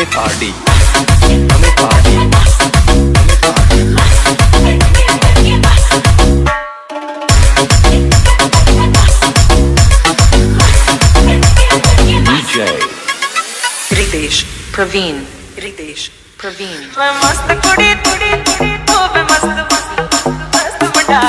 Amit RD, Amit RD, DJ Ritesh Praveen, Ritesh Praveen. मैं मस्त कुड़ी कुड़ी कुड़ी तो मैं मस्त मस्त मस्त बड़ा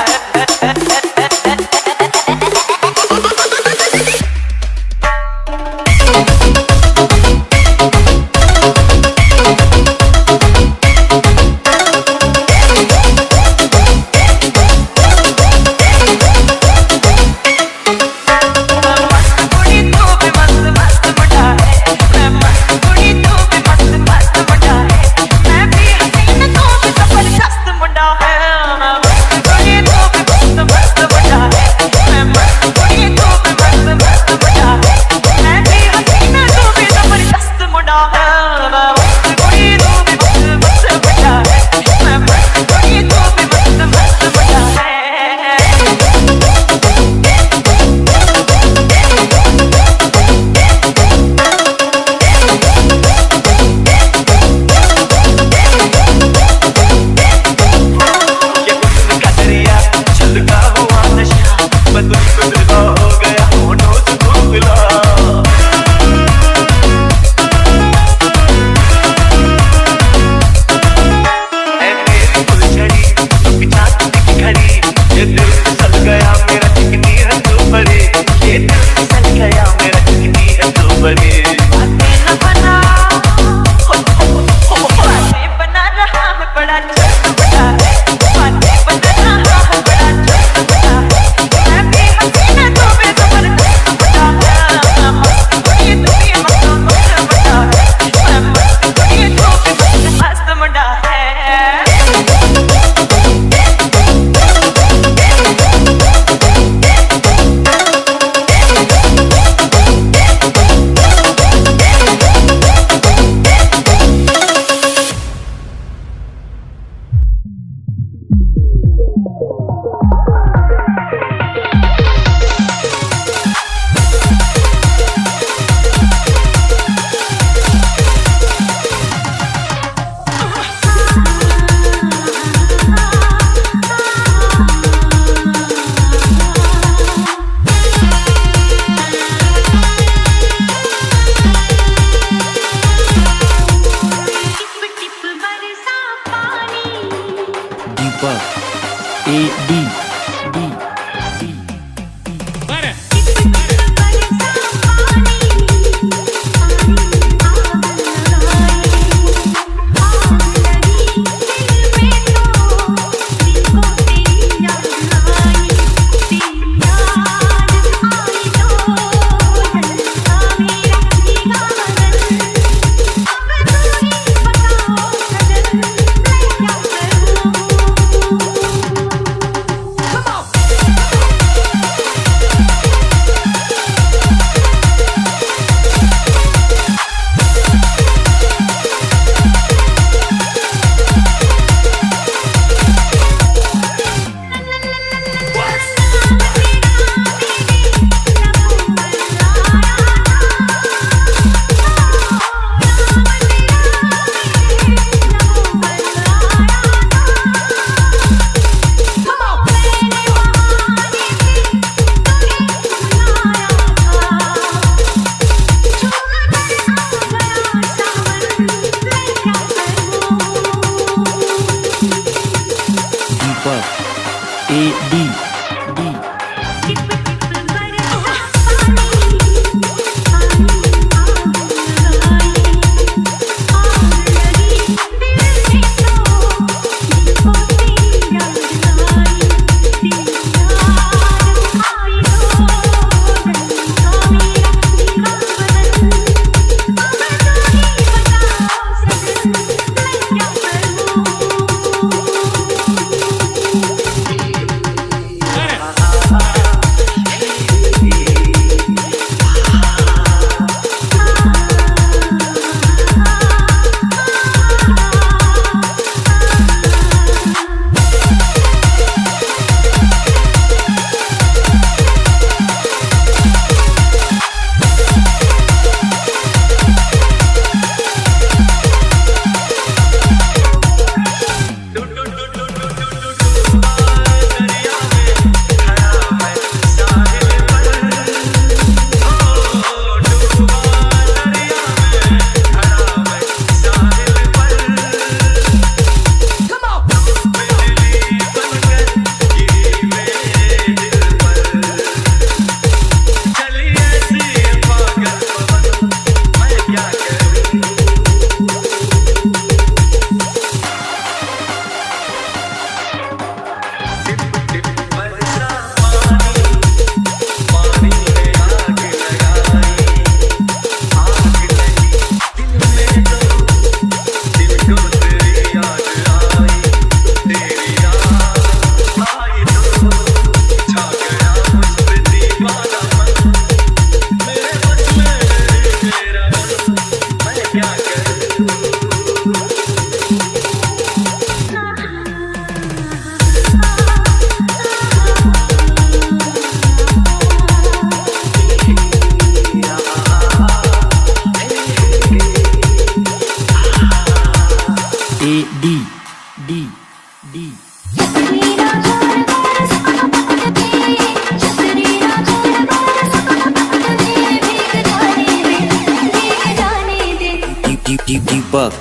दीपक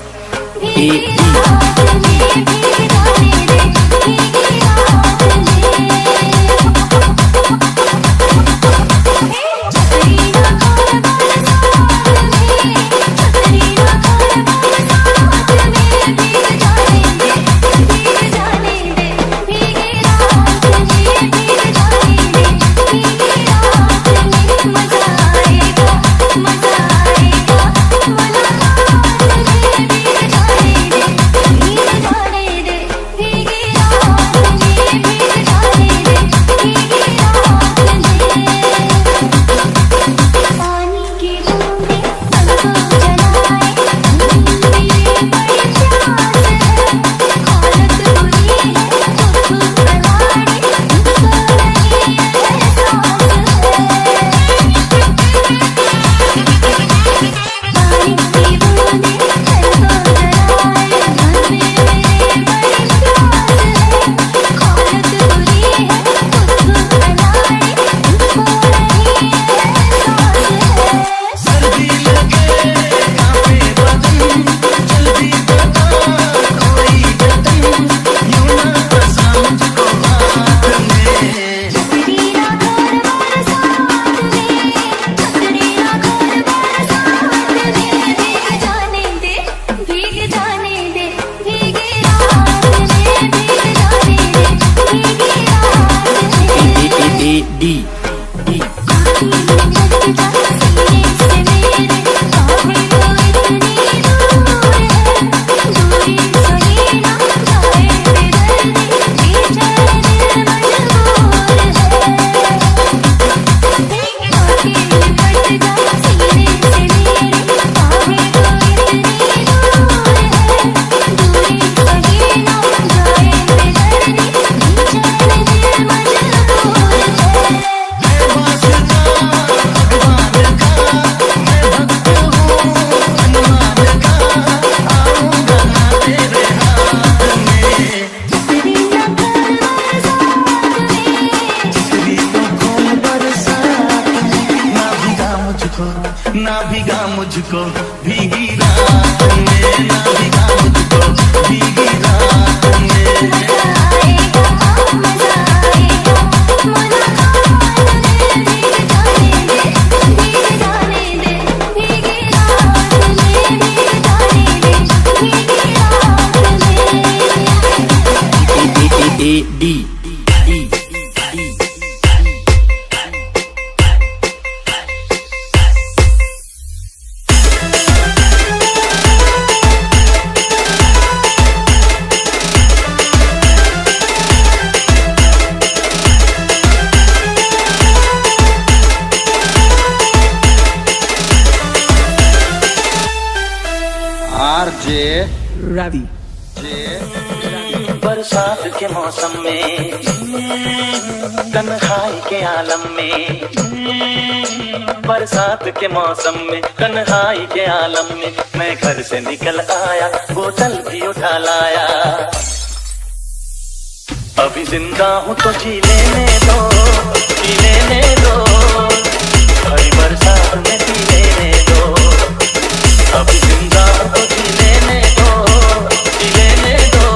ना भिगा मुझको भीगी रात में, ना भिगा मुझको भीगी रात में। आरजे रवि बरसात के मौसम में, तन्हाई के आलम में, बरसात के मौसम में, तन्हाई के आलम में, मैं घर से निकल आया, बोतल भी उठा लाया। अभी जिंदा हूँ तो जी लेने दो, जी लेने दो, हरी बरसात में पी लेने दो। अभी जिंदा हूँ तो जी लेने दो, जी लेने दो,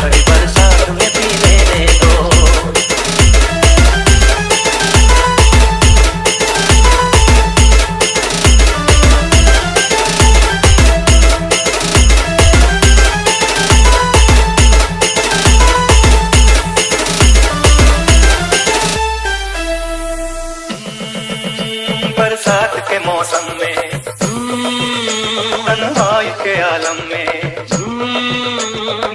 हरी बरसात में पी लेने दो। बरसात के मौसम में, तन्हाई के आलम में,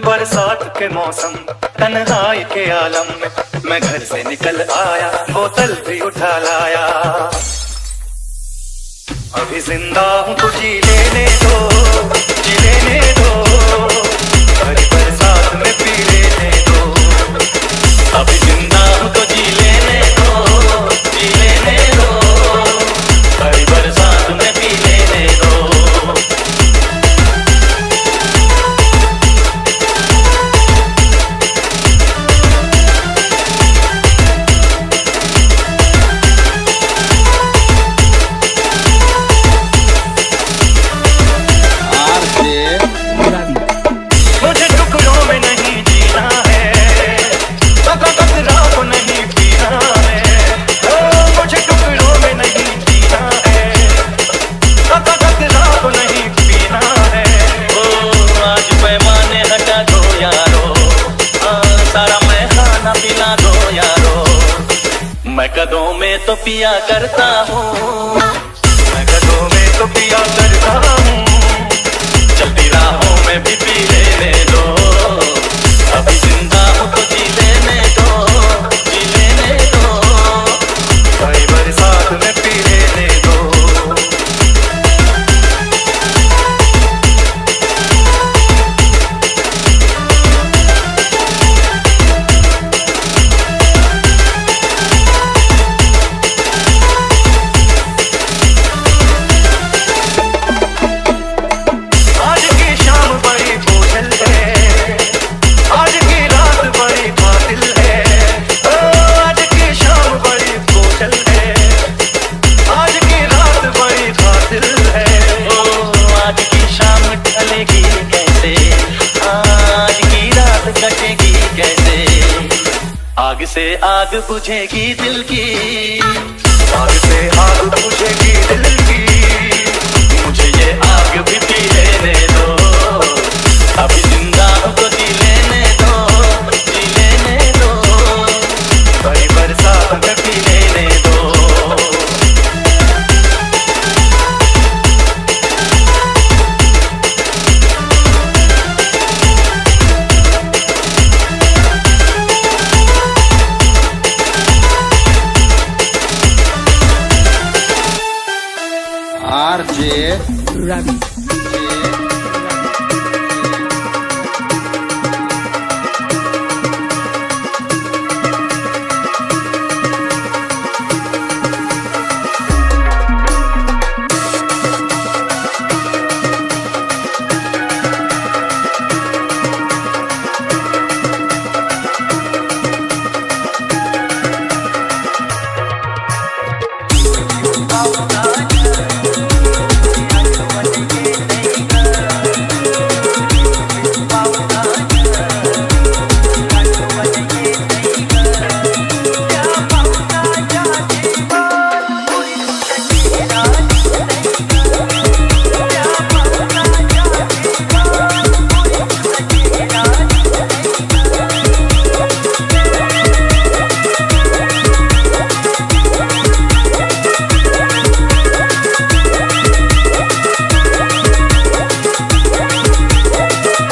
बरसात के मौसम, तन्हाई के आलम में, मैं घर से निकल आया, बोतल भी उठा लाया। अभी जिंदा हूँ तो जी लेने दो, जी लेने दो, हरी बरसात में पी लेने दो। अभी जिंदा हूँ तो जी लेने दो, जी लेने दो, हरी बरसात में पी लेने दो। कदों में तो पिया करता हूँ, मैं कदों में तो पिया करता हूँ। चलती राहों में भी पी लेने दो, अभी जिंदा हूँ तो जी लेने दो, जी लेने दो, कई बरसात में पी लेने दो। आग से आग बुझेगी दिल की, आग से आग बुझेगी दिल की, मुझे ये आग भी पी लेने दो, अभी जिंदा हूँ तो जी लेने दो, जी लेने दो, बड़ी बरसात में पी लेने दो। RJ Ravi.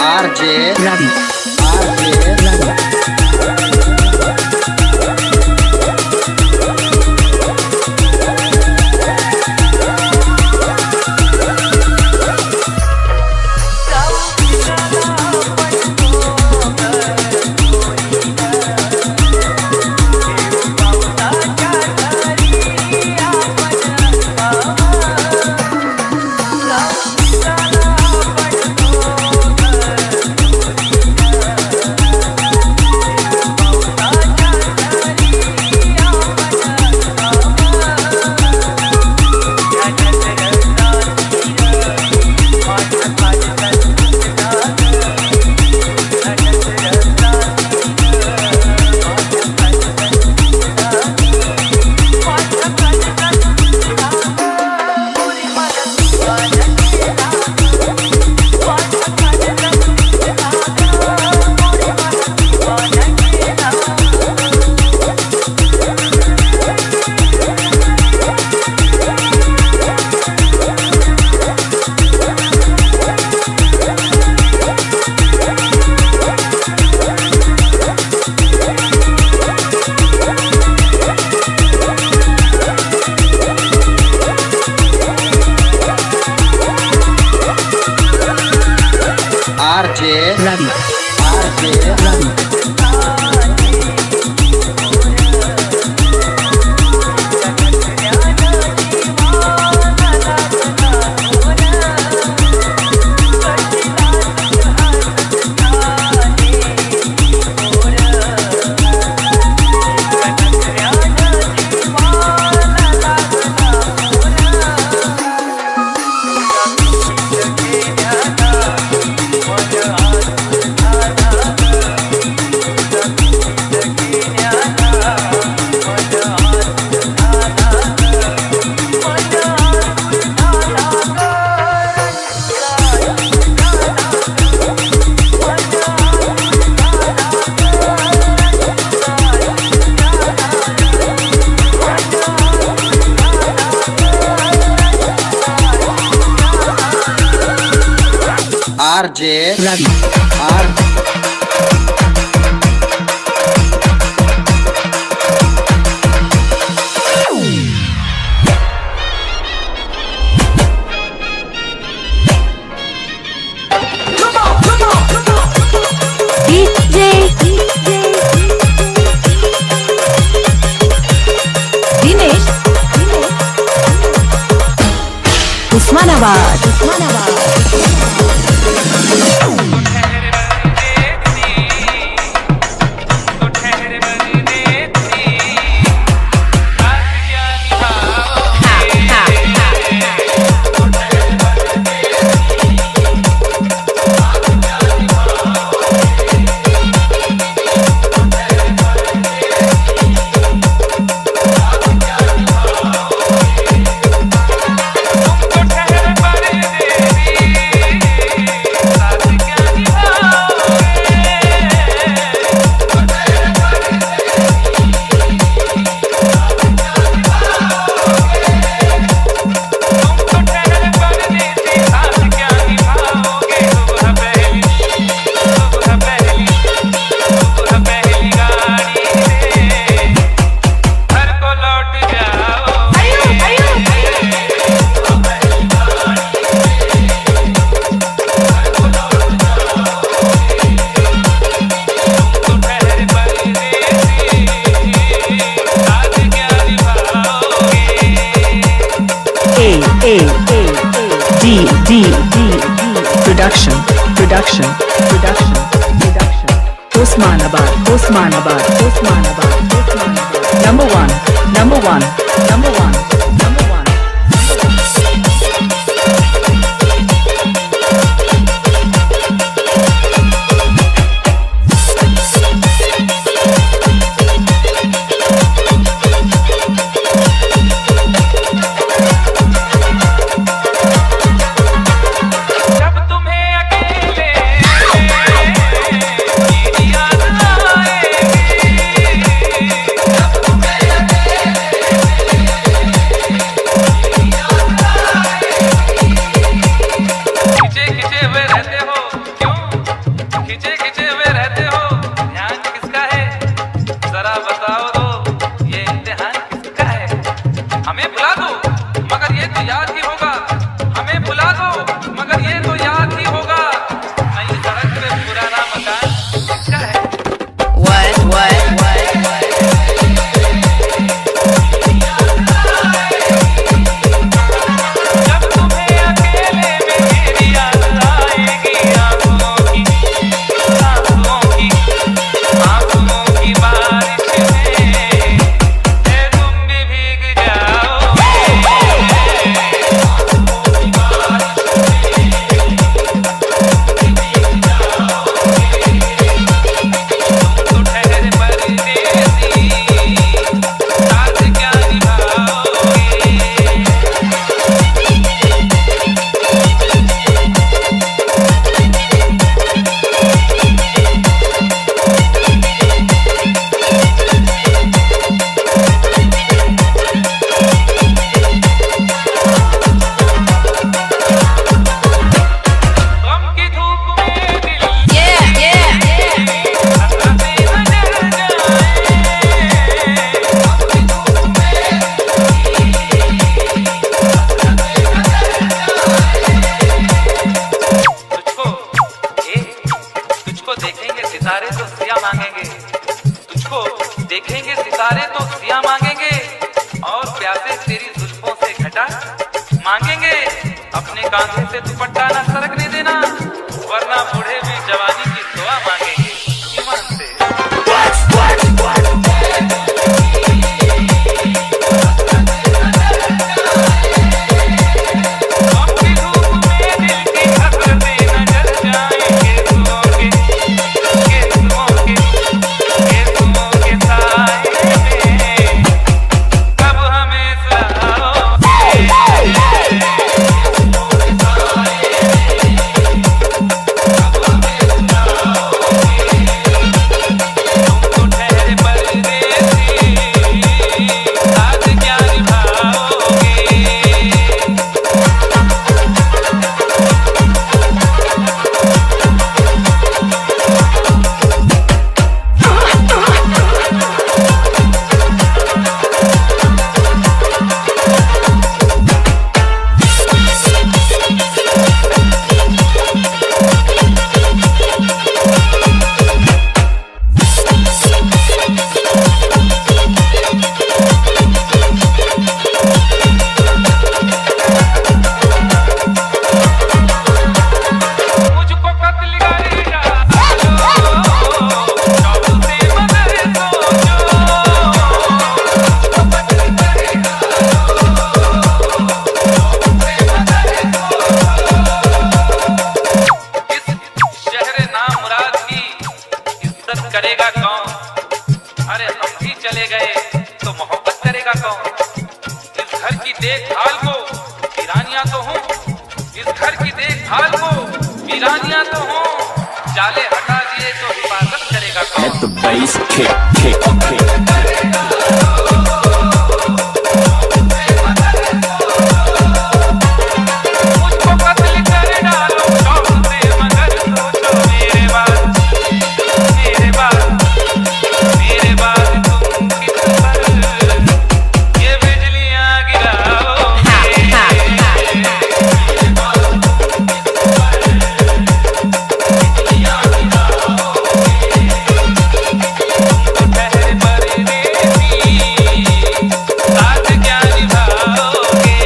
RJ Ravi. RJ Ravi. RJ Ravi. R DJ Dinesh Usmanabad Production Osmanabad Number one जब तुम्हें अकेले मेरी याद खिंचे खिंचे हुए रहते हो क्यों खिंचे खिंचे हुए रहते हो ध्यान किसका है जरा बताओ तो ये इम्तिहान किसका है हमें बुला दो मगर ये तो याद ही होगा हमें बुला दो मगर ये तो याद ही होगा नई सड़क पे पुराना मकान किसका है जब तुम्हें अकेले में मेरी याद आएगी आंसुओं की बारिश में तुम भी भीग जाओगे तो ठहर परदेसी साथ क्या निभाओगे गम की धूप में दिल हंसते नजर तुझको देखेंगे सितारे तो सिया मांगेंगे तुझको देखेंगे सितारे तो सिया मांगेंगे और प्यासे तेरी जुल्फों से घटा मांगेंगे अपने कांधे से दुपट्टा न सरकने देना वरना बूढ़े भी जवानी की दुआ मांगेंगे ईमान से अपनी धूप में दिल की हसरतें नजर जाएंगे सुओं के साए में कब हमें सुलाओगे करेगा कौन? अरे हम भी चले गए तो मोहब्बत करेगा कौन? इस घर की देखभाल को वीरानियां तो हूँ, इस घर की देखभाल को वीरानियां तो हूँ, जाले हटा दिए तो हिफाजत करेगा कौन? Let the bass kick. मुझको कत्ल कर डालो शौक से, मगर सोचो मेरे बाद, मेरे बाद, मेरे बाद तुम किस पर ये बिजलियां गिराओगे? तुमको ठहर परदेसी, साथ क्या निभाओगे?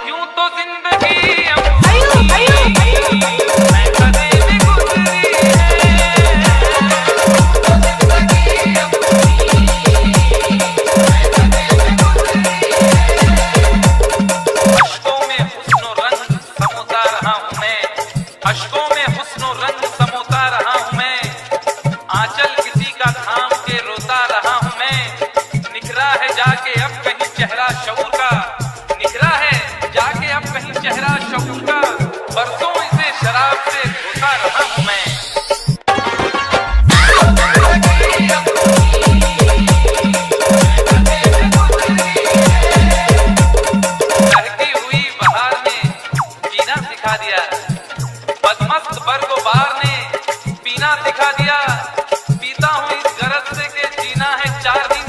यूं तो जिंदगी अपनी मैं कदे में गुजरी अश्कों में हुस्नो रंग समोता रहा हूँ मैं, अश्कों में हुस्नो रंग समोता रहा हूँ मैं, आंचल किसी का थाम के रोता रहा हूँ मैं, निखरा है जाके अब कहीं चेहरा शऊर का, निखरा है जाके अब कहीं चेहरा शऊर का, बरसों इसे शराब से धोता रहा हूँ मैं। बहती हुई बहार ने जीना सिखा दिया, बदमस्त बरगोबार ने पीना सिखा दिया, पीता हूँ इस गरज से कि जीना है 4 दिन,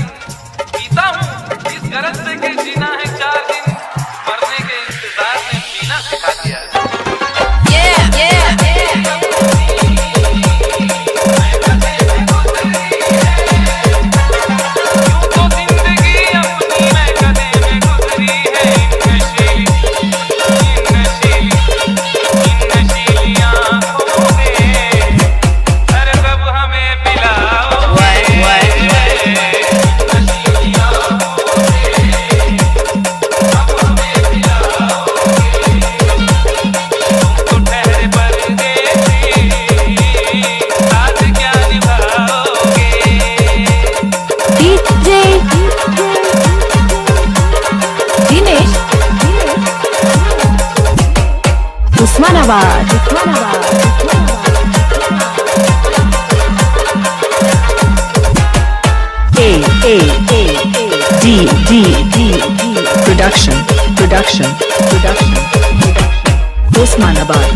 पीता हूँ इस गरज से कि जीना है 4 दिन, मरने के इंतजार में जीना सिखा दिया। यूं तो जिंदगी अपनी मैं कदे में गुजरी है, इन नशीली आंखों में, अरे कब हमें पिलाओगे? नशीली आंखों में, कब हमें पिलाओगे? तुम तो ठहरे परदेसी, साथ क्या निभाओगे? DJ Dinesh Usmanabad. A Production. Osmanabad.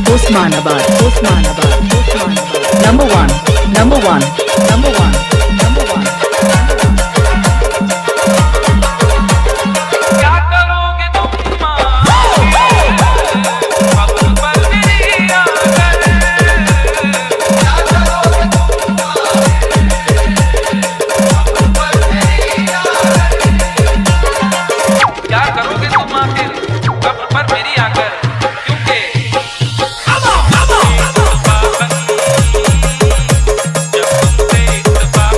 Number one. क्या करोगे तुम पवन पर मेरी आकर? क्या करोगे तुम पवन पर मेरी आकर? क्या करोगे तुम आखिर कब्र पर मेरी आकर? क्योंकि जब तुमसे इत्तफाक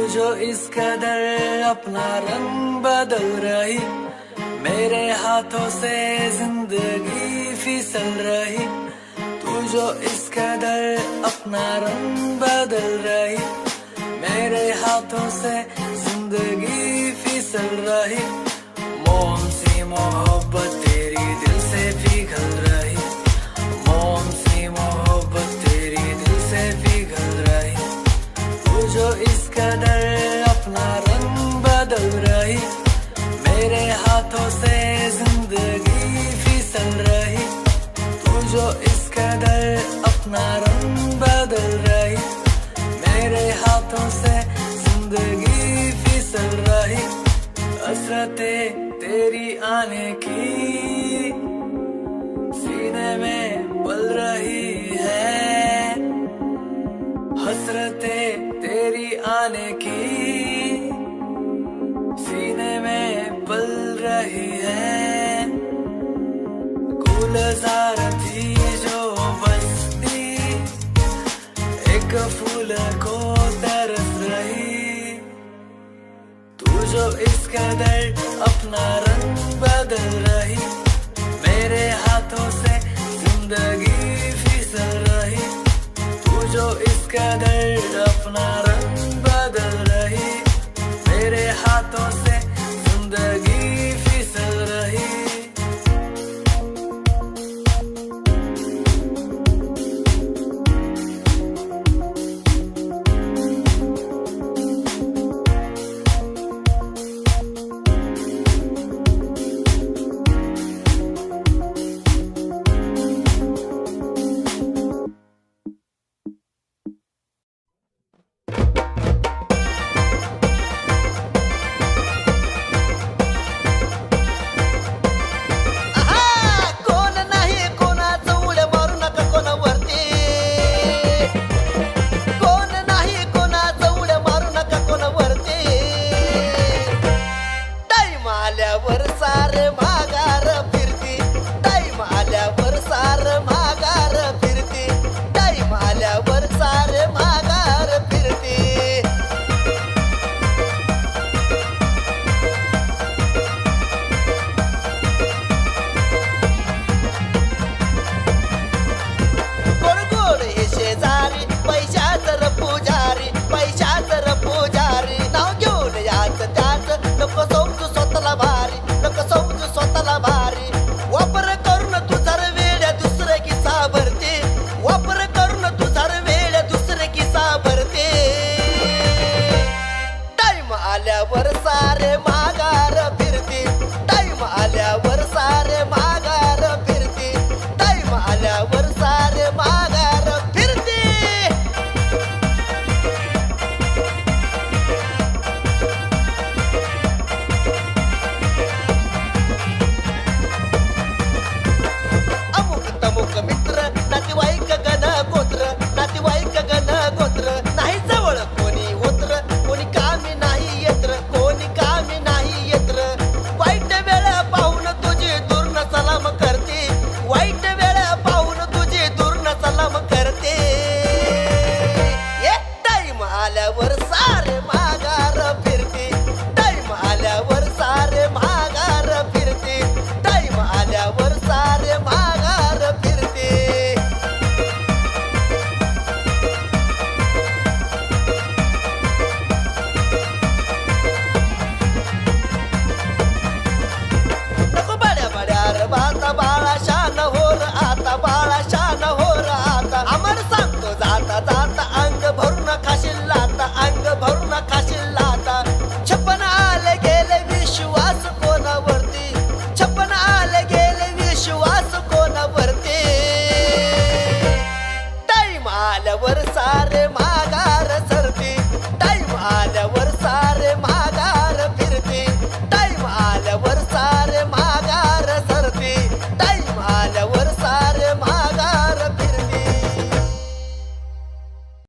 जो इस कदर अपना रंग बदल रही, मेरे हाथों से जिंदगी फिसल रही। तू जो इस कदर अपना रंग बदल रही, मेरे हाथों से जिंदगी फिसल रही। मोम सी मोहब्बत तेरी दिल से पिघल रही, मोम सी मोहब्बत तेरी दिल से पिघल रही। तू जो इस कदर अपना रंग बदल रही, मेरे हाथों से जिंदगी फिसल रही। तू जो इस कदर अपना रंग बदल रही, मेरे हाथों से जिंदगी फिसल रही। हसरतें तेरी आने की सीने में पल रही है, हसरतें तेरी आने की सीने में पल रही है। गुलजार थी जो बस्ती, एक फूल को तरस रही। तू जो इस कदर अपना